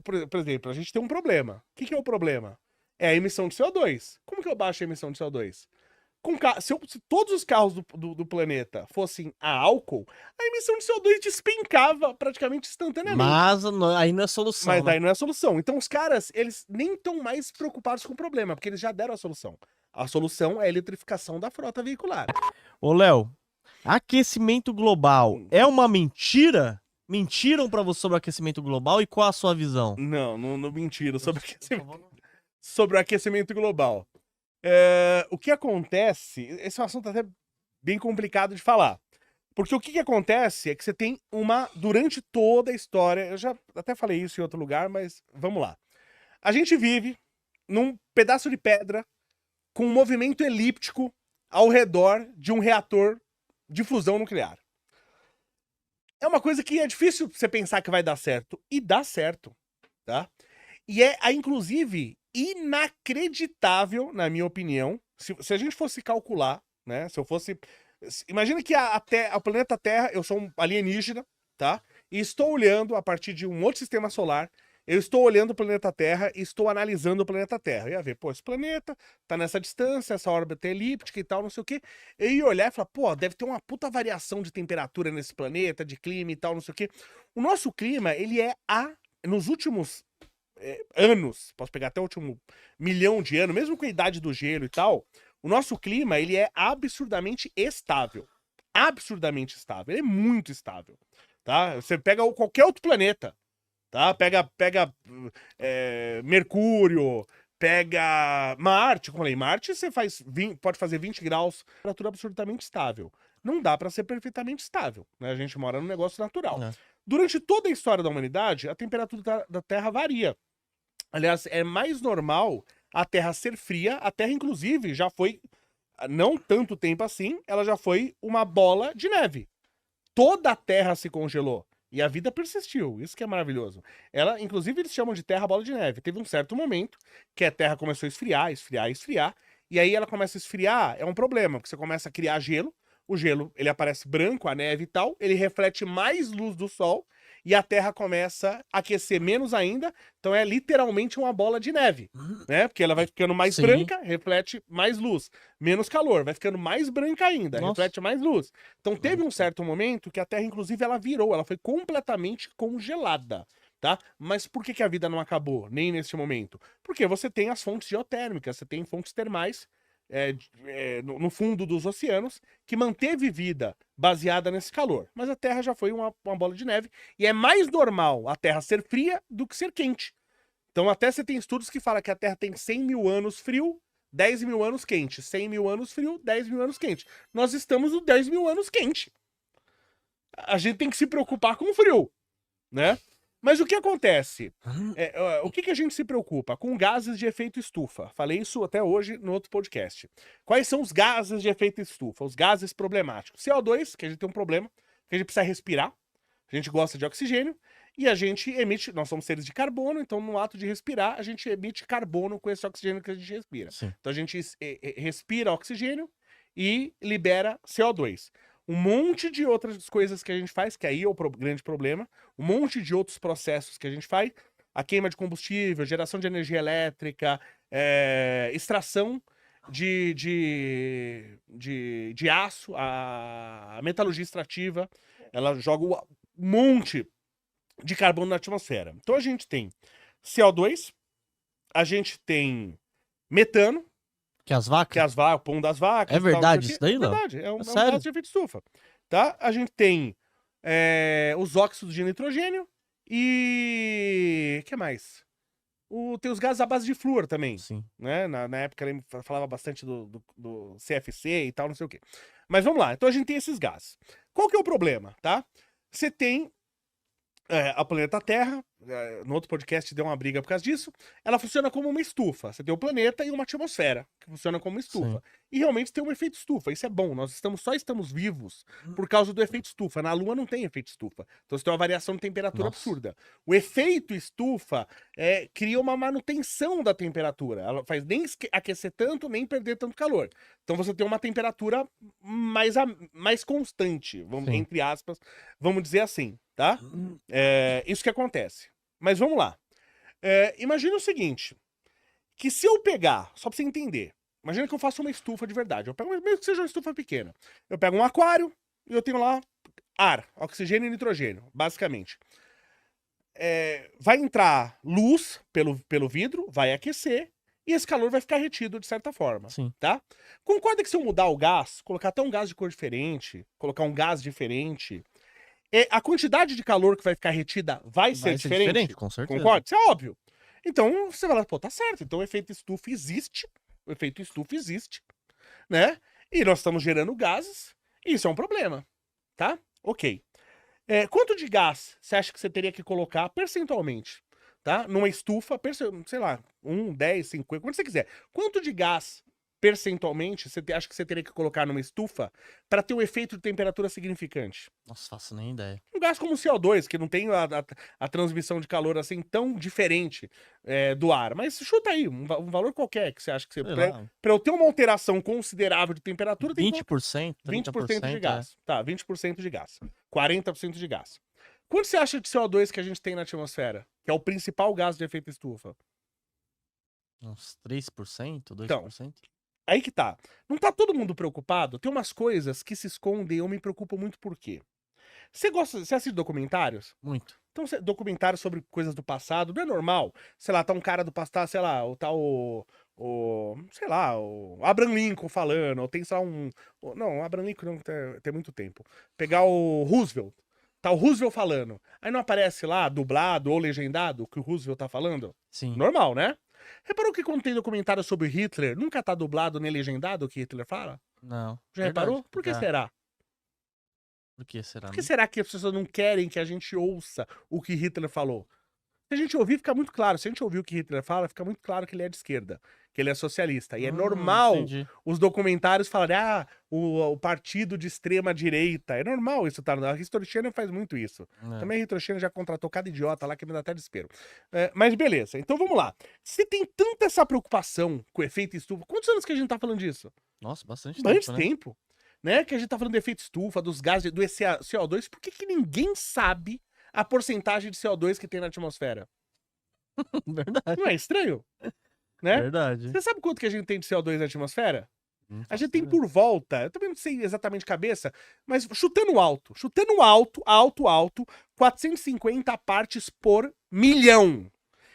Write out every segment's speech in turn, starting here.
por exemplo, a gente tem um problema. O que é o problema? É a emissão de CO2. Como que eu baixo a emissão de CO2? Se todos os carros do planeta fossem a álcool, a emissão de CO2 despencava praticamente instantaneamente. Mas aí não é solução, Mas né? aí não é a solução. Então os caras, eles nem estão mais preocupados com o problema, porque eles já deram a solução. A solução é a eletrificação da frota veicular. Ô, Léo, aquecimento global é uma mentira? Mentiram pra você sobre o aquecimento global e qual a sua visão? Não mentira sobre Por favor, não. sobre o aquecimento global. O que acontece... Esse é um assunto até bem complicado de falar. Porque o que acontece é que você tem durante toda a história... Eu já até falei isso em outro lugar, mas vamos lá. A gente vive num pedaço de pedra com um movimento elíptico ao redor de um reator de fusão nuclear. É uma coisa que é difícil você pensar que vai dar certo. E dá certo, tá? E inclusive, inacreditável, na minha opinião, se a gente fosse calcular, né? Se eu fosse... Imagina que o planeta Terra, eu sou um alienígena, tá? E estou olhando a partir de um outro sistema solar, eu estou olhando o planeta Terra e estou analisando o planeta Terra. Eu ia ver, pô, esse planeta tá nessa distância, essa órbita elíptica e tal, não sei o quê. Eu ia olhar e falar, pô, deve ter uma puta variação de temperatura nesse planeta, de clima e tal, não sei o quê. O nosso clima, ele nos últimos anos, posso pegar até o último milhão de anos, mesmo com a idade do gelo e tal, o nosso clima, ele é absurdamente estável. Absurdamente estável. Ele é muito estável, tá? Você pega qualquer outro planeta, tá? Pega Mercúrio, pega Marte, como eu falei, Marte você pode fazer 20 graus, temperatura absolutamente estável. Não dá para ser perfeitamente estável, né? A gente mora num negócio natural. É. Durante toda a história da humanidade, a temperatura da Terra varia. Aliás, é mais normal a Terra ser fria. A Terra, inclusive, já foi, não tanto tempo assim, ela já foi uma bola de neve. Toda a Terra se congelou. E a vida persistiu. Isso que é maravilhoso. Ela, inclusive, eles chamam de Terra bola de neve. Teve um certo momento que a Terra começou a esfriar, esfriar, esfriar. E aí ela começa a esfriar, é um problema, porque você começa a criar gelo. O gelo, ele aparece branco, a neve e tal. Ele reflete mais luz do Sol. E a Terra começa a aquecer menos ainda. Então é literalmente uma bola de neve, né? Porque ela vai ficando mais Sim. branca, reflete mais luz. Menos calor, vai ficando mais branca ainda, Nossa. reflete mais luz. Então teve um certo momento que a Terra, inclusive, ela virou, ela foi completamente congelada, tá? Mas por que a vida não acabou, nem nesse momento? Porque você tem as fontes geotérmicas, você tem fontes termais no fundo dos oceanos, que manteve vida baseada nesse calor. Mas a Terra já foi uma bola de neve, e é mais normal a Terra ser fria do que ser quente. Então até você tem estudos que falam que a Terra tem 100 mil anos frio, 10 mil anos quente. 100 mil anos frio, 10 mil anos quente. Nós estamos no 10 mil anos quente. A gente tem que se preocupar com o frio, né? Mas o que acontece? O que a gente se preocupa? Com gases de efeito estufa. Falei isso até hoje no outro podcast. Quais são os gases de efeito estufa? Os gases problemáticos. CO2, que a gente tem um problema, que a gente precisa respirar. A gente gosta de oxigênio. E a gente emite, nós somos seres de carbono, então no ato de respirar, a gente emite carbono com esse oxigênio que a gente respira. Sim. Então a gente respira oxigênio e libera CO2. Um monte de outras coisas que a gente faz, que aí é o grande problema, um monte de outros processos que a gente faz, a queima de combustível, geração de energia elétrica, extração de aço, a metalurgia extrativa, ela joga um monte de carbono na atmosfera. Então a gente tem CO2, a gente tem metano, Que as vacas? que é o pão das vacas. É verdade tal, isso daí, Léo? É verdade, é um sério? gás de efeito estufa. Tá? A gente tem os óxidos de nitrogênio e... O que mais? Tem os gases à base de flúor também. Sim. Né? Na época ele falava bastante do CFC e tal, não sei o quê. Mas vamos lá, então a gente tem esses gases. Qual que é o problema, tá? Você tem a planeta Terra, no outro podcast deu uma briga por causa disso, ela funciona como uma estufa. Você tem o planeta e uma atmosfera, que funciona como uma estufa. Sim. E realmente tem um efeito estufa, isso é bom. Nós só estamos vivos por causa do efeito estufa. Na Lua não tem efeito estufa. Então você tem uma variação de temperatura Nossa. absurda. O efeito estufa cria uma manutenção da temperatura. Ela faz nem aquecer tanto, nem perder tanto calor. Então você tem uma temperatura mais constante, entre aspas, vamos dizer assim, tá? Isso que acontece. Mas vamos lá. Imagina o seguinte, que se eu pegar, só pra você entender, imagina que eu faço uma estufa de verdade, eu pego, mesmo que seja uma estufa pequena, eu pego um aquário e eu tenho lá ar, oxigênio e nitrogênio, basicamente. Vai entrar luz pelo vidro, vai aquecer, e esse calor vai ficar retido de certa forma, Sim. tá? Concorda que se eu mudar o gás, colocar até um gás de cor diferente, colocar um gás diferente, a quantidade de calor que vai ficar retida vai ser diferente? Com certeza. Concorda? Isso é óbvio. Então, você vai lá, pô, tá certo, então o efeito estufa existe, né? E nós estamos gerando gases, e isso é um problema, tá? Ok. Quanto de gás você acha que você teria que colocar percentualmente, tá? Numa estufa, sei lá, 1, 10, 50, quanto você quiser. Quanto de gás percentualmente você acha que você teria que colocar numa estufa para ter um efeito de temperatura significante? Nossa, faço nem ideia. Um gás como o CO2, que não tem a transmissão de calor assim tão diferente do ar. Mas chuta aí, um valor qualquer que você acha que você... Para eu ter uma alteração considerável de temperatura, tem que 20%, 20% de 30%, gás. Tá, 20% de gás. 40% de gás. Quanto você acha de CO2 que a gente tem na atmosfera? Que é o principal gás de efeito estufa? Uns 3%, 2%? Então, aí que tá. Não tá todo mundo preocupado? Tem umas coisas que se escondem e eu me preocupo muito por quê? Você assiste documentários? Muito. Então, documentários sobre coisas do passado, não é normal? Sei lá, tá um cara do passado, sei lá, sei lá, o Abraham Lincoln falando, ou tem, sei lá, não, o Abraham Lincoln não tem muito tempo. Pegar o Roosevelt, tá o Roosevelt falando. Aí não aparece lá, dublado ou legendado, o que o Roosevelt tá falando? Sim. Normal, né? Reparou que quando tem documentário sobre Hitler, nunca tá dublado nem legendado o que Hitler fala? Não. Já reparou? Por que será? Por que será? Por que será que as pessoas não querem que a gente ouça o que Hitler falou? Se a gente ouvir, fica muito claro. Se a gente ouvir o que Hitler fala, fica muito claro que ele é de esquerda, que ele é socialista. E é normal os documentários falarem, o partido de extrema direita. É normal isso, tá? A History Channel faz muito isso. Também a History Channel já contratou cada idiota lá que me dá até desespero. Mas beleza, então vamos lá. Se tem tanta essa preocupação com o efeito estufa, quantos anos que a gente tá falando disso? Nossa, bastante tempo, né? Que a gente tá falando do efeito estufa, dos gases, do CO2, por que ninguém sabe a porcentagem de CO2 que tem na atmosfera? Verdade. Não é estranho? Né? Verdade. Você sabe quanto que a gente tem de CO2 na atmosfera? A gente tem por volta, eu também não sei exatamente de cabeça, mas chutando alto, 450 partes por milhão,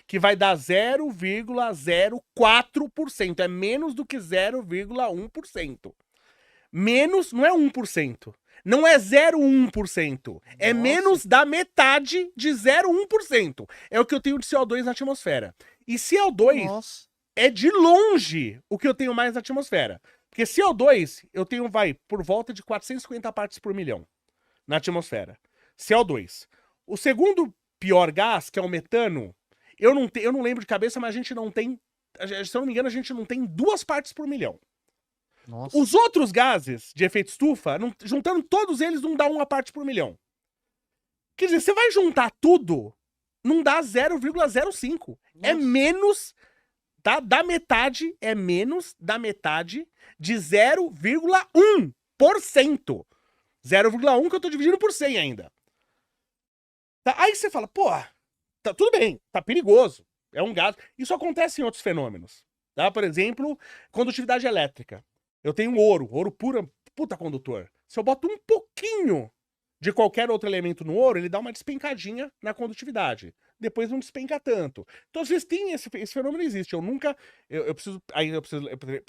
que vai dar 0,04%, é menos do que 0,1%. Menos, não é 1%. Não é 0,1%. É menos da metade de 0,1%. É o que eu tenho de CO2 na atmosfera. E CO2 é de longe o que eu tenho mais na atmosfera. Porque CO2 eu tenho, por volta de 450 partes por milhão na atmosfera. CO2. O segundo pior gás, que é o metano, eu não lembro de cabeça, mas a gente não tem, se eu não me engano, a gente não tem 2 partes por milhão. Nossa. Os outros gases de efeito estufa, juntando todos eles, não dá 1 parte por milhão. Quer dizer, você vai juntar tudo, não dá 0,05. É menos, tá? Da metade, é menos da metade de 0,1%. 0,1 que eu tô dividindo por 100 ainda. Tá? Aí você fala, pô, tá tudo bem, tá perigoso. É um gás. Isso acontece em outros fenômenos. Tá? Por exemplo, condutividade elétrica. Eu tenho ouro puro, puta condutor. Se eu boto um pouquinho de qualquer outro elemento no ouro, ele dá uma despencadinha na condutividade. Depois não despenca tanto. Então, às vezes, tem esse fenômeno existe.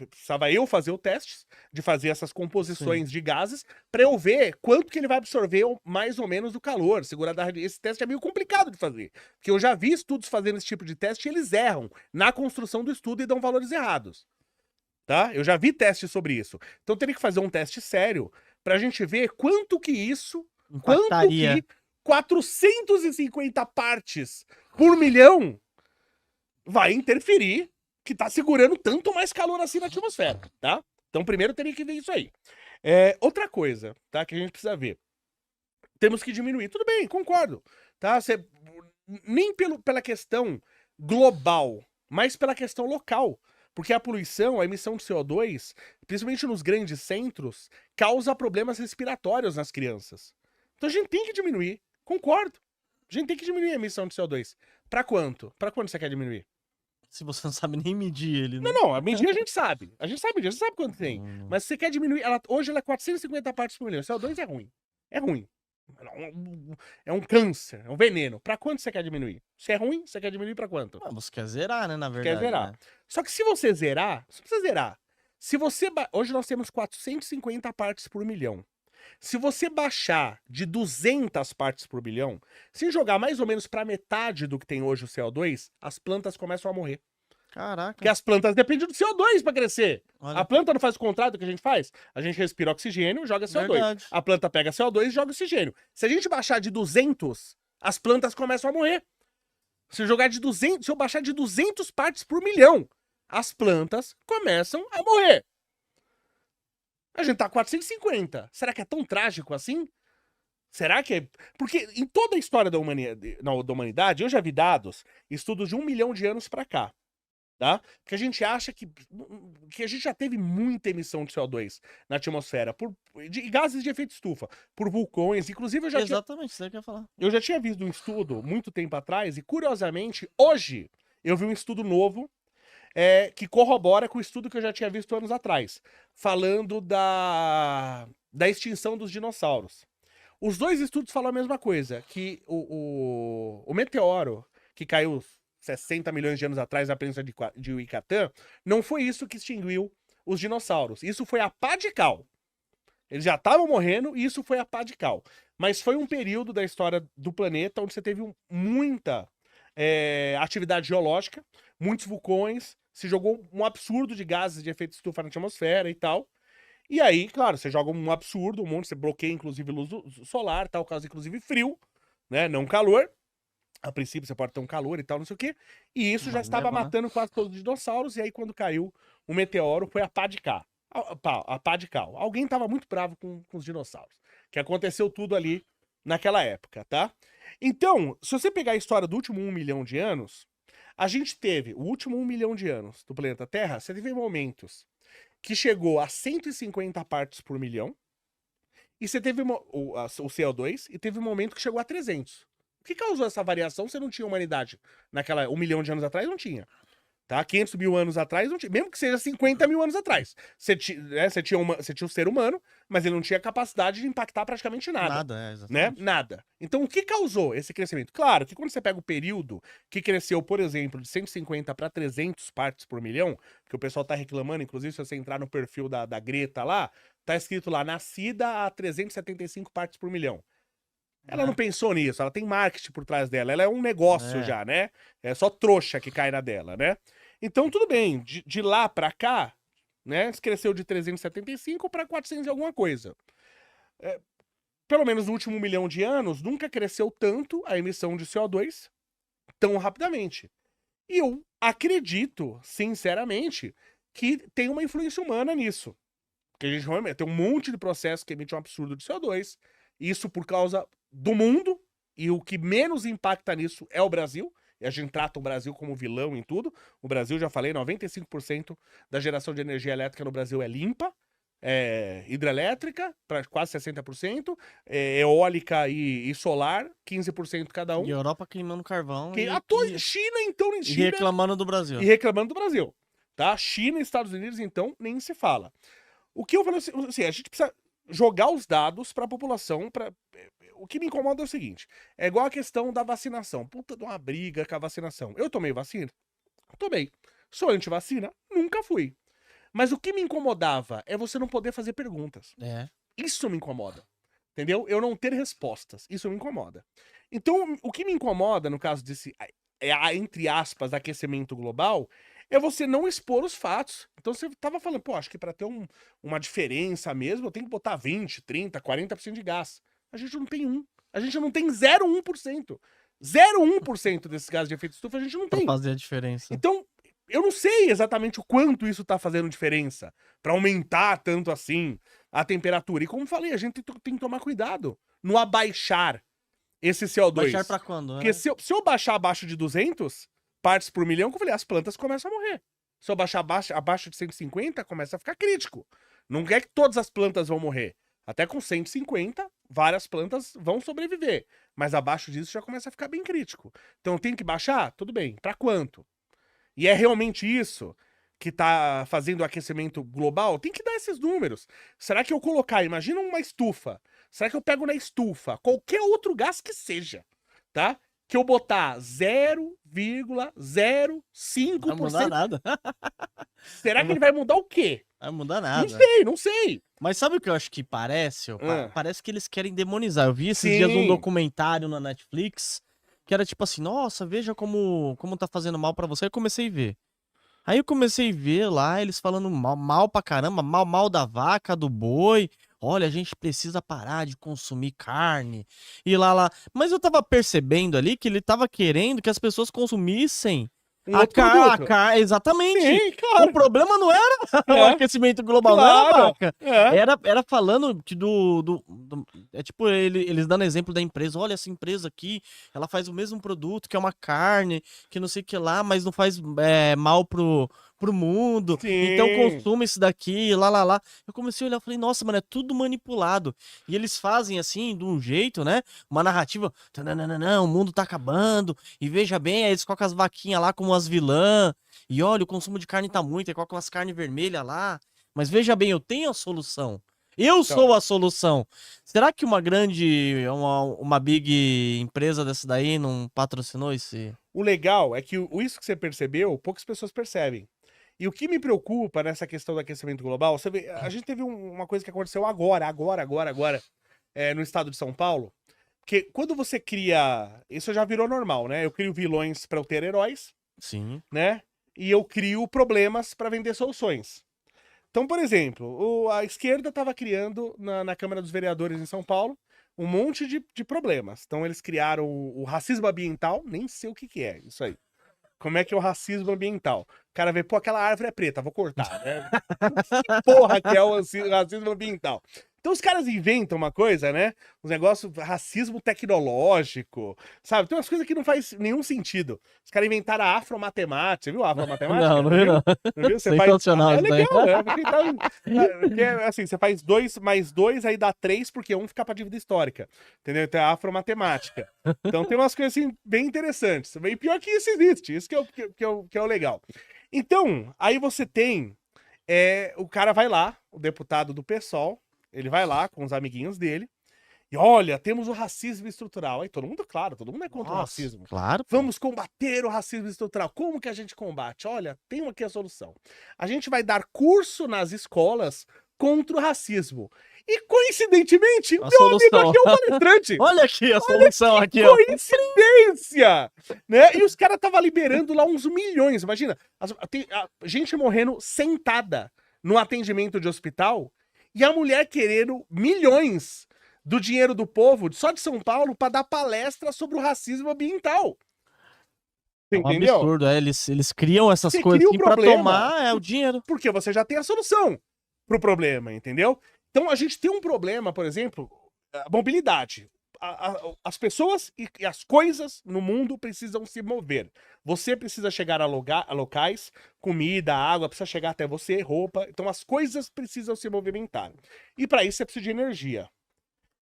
Precisava eu fazer o teste de fazer essas composições de gases para eu ver quanto que ele vai absorver mais ou menos do calor. Esse teste é meio complicado de fazer. Porque eu já vi estudos fazendo esse tipo de teste e eles erram na construção do estudo e dão valores errados. Tá? Eu já vi testes sobre isso. Então teria que fazer um teste sério pra gente ver quanto que isso, quanto que 450 partes por milhão vai interferir que tá segurando tanto mais calor assim na atmosfera, tá? Então primeiro teria que ver isso aí. Outra coisa, tá? Que a gente precisa ver. Temos que diminuir. Tudo bem, concordo. Tá? Nem pela questão global, mas pela questão local. Porque a poluição, a emissão de CO2, principalmente nos grandes centros, causa problemas respiratórios nas crianças. Então a gente tem que diminuir, concordo. A gente tem que diminuir a emissão de CO2. Pra quanto? Pra quanto você quer diminuir? Se você não sabe nem medir ele, né? Não, a medir a gente sabe. A gente sabe medir, a gente sabe quanto tem. Mas se você quer diminuir, hoje ela é 450 partes por milhão. O CO2 é ruim. É ruim. É um câncer, é um veneno. Pra quanto você quer diminuir? Se é ruim, você quer diminuir pra quanto? Ah, você quer zerar, né, na Você verdade. quer zerar. Né? Só que se você zerar, você precisa zerar. Se você hoje nós temos 450 partes por milhão. Se você baixar de 200 partes por bilhão, se jogar mais ou menos pra metade do que tem hoje o CO2, as plantas começam a morrer. Caraca. Porque as plantas dependem do CO2 para crescer. Olha. A planta não faz o contrário do que a gente faz? A gente respira oxigênio, joga CO2. Verdade. A planta pega CO2 e joga oxigênio. Se a gente baixar de 200, as plantas começam a morrer. Se eu baixar de 200 partes por milhão, as plantas começam a morrer. A gente tá 450. Será que é tão trágico assim? Será que é... Porque em toda a história da humanidade, eu já vi dados, estudos de 1 milhão de anos para cá. Tá? Porque a gente acha que a gente já teve muita emissão de CO2 na atmosfera, de gases de efeito estufa, por vulcões, inclusive Exatamente, isso aí que eu ia falar. eu já tinha visto um estudo muito tempo atrás, e curiosamente, hoje, eu vi um estudo novo que corrobora com o estudo que eu já tinha visto anos atrás, falando da extinção dos dinossauros. Os dois estudos falam a mesma coisa, que o meteoro que caiu 60 milhões de anos atrás na Península de Yucatán, não foi isso que extinguiu os dinossauros. Isso foi a pá de cal. Eles já estavam morrendo e isso foi a pá de cal. Mas foi um período da história do planeta onde você teve muita atividade geológica, muitos vulcões, se jogou um absurdo de gases de efeito estufa na atmosfera e tal. E aí, claro, você joga um absurdo, um monte, você bloqueia inclusive luz solar, tal, causa inclusive frio, né, não calor. A princípio você pode ter um calor e tal, não sei o quê. E isso já estava matando quase todos os dinossauros. E aí quando caiu o meteoro foi a pá de cal. A pá de cal. Alguém estava muito bravo com os dinossauros. Que aconteceu tudo ali naquela época, tá? Então, se você pegar a história do último 1 milhão de anos, a gente teve o último 1 milhão de anos do planeta Terra, você teve momentos que chegou a 150 partes por milhão. E você teve o CO2 e teve um momento que chegou a 300. O que causou essa variação? Você não tinha humanidade naquela 1 milhão de anos atrás? Não tinha. Tá? 500 mil anos atrás, não tinha. Mesmo que seja 50 mil anos atrás. Você tinha o ser humano, mas ele não tinha capacidade de impactar praticamente nada. Nada, exatamente. Né? Nada. Então, o que causou esse crescimento? Claro que quando você pega o período que cresceu, por exemplo, de 150 para 300 partes por milhão, que o pessoal tá reclamando, inclusive se você entrar no perfil da Greta lá, tá escrito lá, nascida a 375 partes por milhão. Ela não pensou nisso, ela tem marketing por trás dela, ela é um negócio já, né? É só trouxa que cai na dela, né? Então, tudo bem, de lá pra cá, né, cresceu de 375 para 400 e alguma coisa. Pelo menos no último 1 milhão de anos, nunca cresceu tanto a emissão de CO2 tão rapidamente. E eu acredito, sinceramente, que tem uma influência humana nisso. Porque a gente tem um monte de processo que emite um absurdo de CO2, isso por causa do mundo, e o que menos impacta nisso é o Brasil, e a gente trata o Brasil como vilão em tudo. O Brasil, já falei, 95% da geração de energia elétrica no Brasil é limpa, hidrelétrica, para quase 60%, eólica e solar, 15% cada um. E Europa queimando carvão. China, então, e reclamando do Brasil. E reclamando do Brasil. Tá? China e Estados Unidos, então, nem se fala. O que eu falo assim, a gente precisa jogar os dados para a população. O que me incomoda é o seguinte: é igual a questão da vacinação. Puta de uma briga com a vacinação. Eu tomei vacina? Tomei. Sou anti-vacina? Nunca fui. Mas o que me incomodava é você não poder fazer perguntas. Isso me incomoda. Entendeu? Eu não ter respostas. Isso me incomoda. Então, o que me incomoda no caso desse, entre aspas, aquecimento global, é você não expor os fatos. Então você tava falando, pô, acho que para ter uma diferença mesmo, eu tenho que botar 20, 30, 40% de gás. A gente não tem 1. A gente não tem 0,1%. 0,1% desses gases de efeito estufa a gente não tem. Pra fazer a diferença. Então, eu não sei exatamente o quanto isso tá fazendo diferença para aumentar tanto assim a temperatura. E como falei, a gente tem que tomar cuidado no abaixar esse CO2. Baixar pra quando? Porque se eu baixar abaixo de 200 partes por milhão, como eu falei, as plantas começam a morrer. Se eu baixar abaixo de 150, começa a ficar crítico. Não é que todas as plantas vão morrer. Até com 150, várias plantas vão sobreviver. Mas abaixo disso já começa a ficar bem crítico. Então tem que baixar? Tudo bem. Para quanto? E é realmente isso que tá fazendo o aquecimento global? Tem que dar esses números. Será que eu colocar, imagina uma estufa. Será que eu pego na estufa qualquer outro gás que seja, tá? Que eu botar 0,05%. Não vai mudar nada. Será que ele vai mudar o quê? Não vai mudar Não nada. sei, não sei. Mas sabe o que eu acho que parece? Parece que eles querem demonizar. Eu vi esses Sim. dias um documentário na Netflix que era tipo assim, nossa, veja como tá fazendo mal pra você. Aí eu comecei a ver. Aí eu comecei a ver lá eles falando mal pra caramba, mal da vaca, do boi. Olha, a gente precisa parar de consumir carne. E lá. Mas eu tava percebendo ali que ele tava querendo que as pessoas consumissem Um outro produto. Exatamente. Sim, claro. O problema não era o É. aquecimento global, não era a Claro. vaca. É. Era falando que é tipo, eles dando exemplo da empresa. Olha, essa empresa aqui, ela faz o mesmo produto, que é uma carne, que não sei o que lá, mas não faz mal pro mundo. Sim. Então consuma isso daqui, lá. Eu comecei a olhar e falei, nossa, mano, é tudo manipulado. E eles fazem assim, de um jeito, né? Uma narrativa, não, o mundo tá acabando. E veja bem, aí eles colocam as vaquinhas lá como as vilãs. E olha, o consumo de carne tá muito, aí colocam as carnes vermelhas lá. Mas veja bem, eu tenho a solução. Eu sou a solução. Será que uma big empresa dessa daí não patrocinou esse? O legal é que isso que você percebeu, poucas pessoas percebem. E o que me preocupa nessa questão do aquecimento global, você vê, a gente teve uma coisa que aconteceu agora, no estado de São Paulo, porque quando você cria, isso já virou normal, né? Eu crio vilões para eu ter heróis, Sim. né? E eu crio problemas para vender soluções. Então, por exemplo, a esquerda estava criando na Câmara dos Vereadores em São Paulo um monte de problemas. Então, eles criaram o racismo ambiental, nem sei o que é isso aí. Como é que é o racismo ambiental? O cara vê, pô, aquela árvore é preta, vou cortar, né? Que porra que é o racismo ambiental? Então os caras inventam uma coisa, né? Uns negócios, racismo tecnológico, sabe? Tem umas coisas que não faz nenhum sentido. Os caras inventaram a afromatemática, você viu a afromatemática? Não vi não. Não viu? Você Sensacional faz... É isso daí. legal, né? Porque assim, você faz 2 mais 2, aí dá 3, porque um fica pra dívida histórica. Entendeu? Então é a afromatemática. Então tem umas coisas assim bem interessantes. E pior que isso existe, isso que é o legal. Então, aí você tem. O cara vai lá, o deputado do PSOL, ele vai lá com os amiguinhos dele. E olha, temos o racismo estrutural. Aí todo mundo, claro, todo mundo é contra o racismo. Claro. Vamos combater o racismo estrutural. Como que a gente combate? Olha, tem aqui a solução. A gente vai dar curso nas escolas contra o racismo. E, coincidentemente, o meu amigo aqui é um palestrante. Olha aqui a solução aqui, ó. Coincidência! Né? E os caras estavam liberando lá uns milhões. Imagina, tem gente morrendo sentada no atendimento de hospital e a mulher querendo milhões do dinheiro do povo, só de São Paulo, para dar palestra sobre o racismo ambiental. É um absurdo, eles criam essas coisas assim pra tomar o dinheiro. Porque você já tem a solução pro problema, entendeu? Então a gente tem um problema, por exemplo, a mobilidade. As pessoas e as coisas no mundo precisam se mover. Você precisa chegar a locais, comida, água, precisa chegar até você, roupa. Então as coisas precisam se movimentar. E para isso você precisa de energia.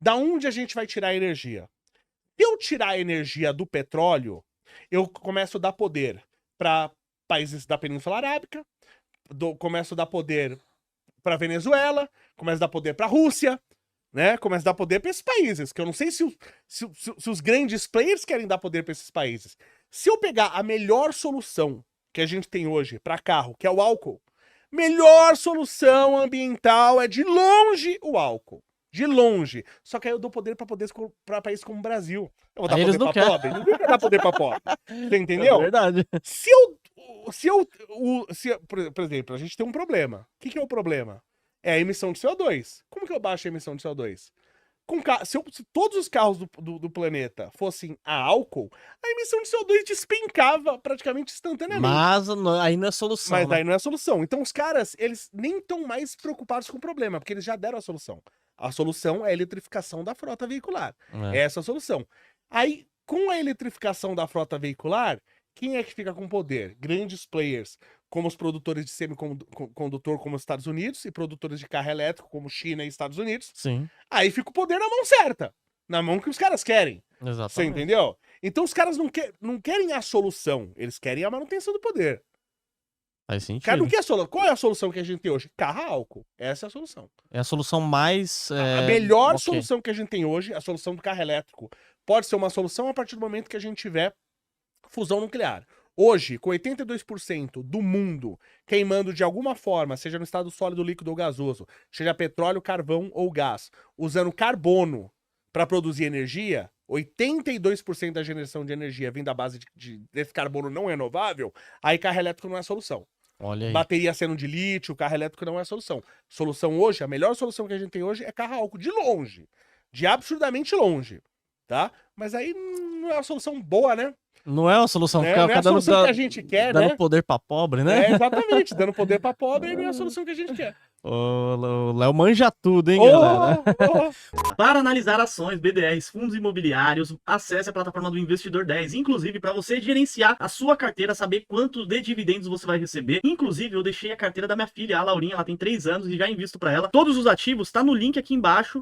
Da onde a gente vai tirar a energia? Se eu tirar a energia do petróleo, eu começo a dar poder para países da Península Arábica, começo a dar poder para Venezuela, começo a dar poder para a Rússia, né? Começo a dar poder para esses países, que eu não sei se os grandes players querem dar poder para esses países. Se eu pegar a melhor solução que a gente tem hoje para carro, que é o álcool, melhor solução ambiental é de longe o álcool. De longe. Só que aí eu dou poder para países como o Brasil. Eu vou dar poder pra pobre? Ninguém quer dar poder pra pobre. Você entendeu? É verdade. Por exemplo, a gente tem um problema. O que é o problema? É a emissão de CO2. Como que eu baixo a emissão de CO2? Se todos os carros do planeta fossem a álcool, a emissão de CO2 despencava praticamente instantaneamente. Mas aí não é solução. Mas aí não é solução. Então os caras, eles nem estão mais preocupados com o problema, porque eles já deram a solução. A solução é a eletrificação da frota veicular. É essa a solução. Aí, com a eletrificação da frota veicular, quem é que fica com poder? Grandes players, como os produtores de semicondutor, como os Estados Unidos, e produtores de carro elétrico, como China e Estados Unidos. Sim. Aí fica o poder na mão certa. na mão que os caras querem. Você Exatamente. entendeu? Então os caras não querem a solução, eles querem a manutenção do poder. Faz O cara não sentido. quer a solução. Qual é a solução que a gente tem hoje? Carro a álcool. Essa é a solução. É a solução mais. A melhor ok. solução que a gente tem hoje, a solução do carro elétrico, pode ser uma solução a partir do momento que a gente tiver fusão nuclear. Hoje, com 82% do mundo queimando de alguma forma, seja no estado sólido, líquido ou gasoso, seja petróleo, carvão ou gás, usando carbono para produzir energia, 82% da geração de energia vem da base desse carbono não renovável, aí carro elétrico não é a solução. Olha aí. Bateria sendo de lítio, carro elétrico não é a solução. Solução hoje, a melhor solução que a gente tem hoje é carro a álcool, de longe. De absurdamente longe, tá? Mas aí não é uma solução boa, né? Não é uma solução. Né? Ficar Não é a dando, solução que a gente quer, dando né? poder pra pobre, né? É, exatamente, dando poder pra pobre não é a solução que a gente quer. O Léo manja tudo, hein, galera? Para analisar ações, BDRs, fundos imobiliários, acesse a plataforma do Investidor 10. Inclusive, para você gerenciar a sua carteira, saber quanto de dividendos você vai receber. Inclusive, eu deixei a carteira da minha filha, a Laurinha, ela tem 3 anos e já invisto para ela. Todos os ativos tá no link aqui embaixo.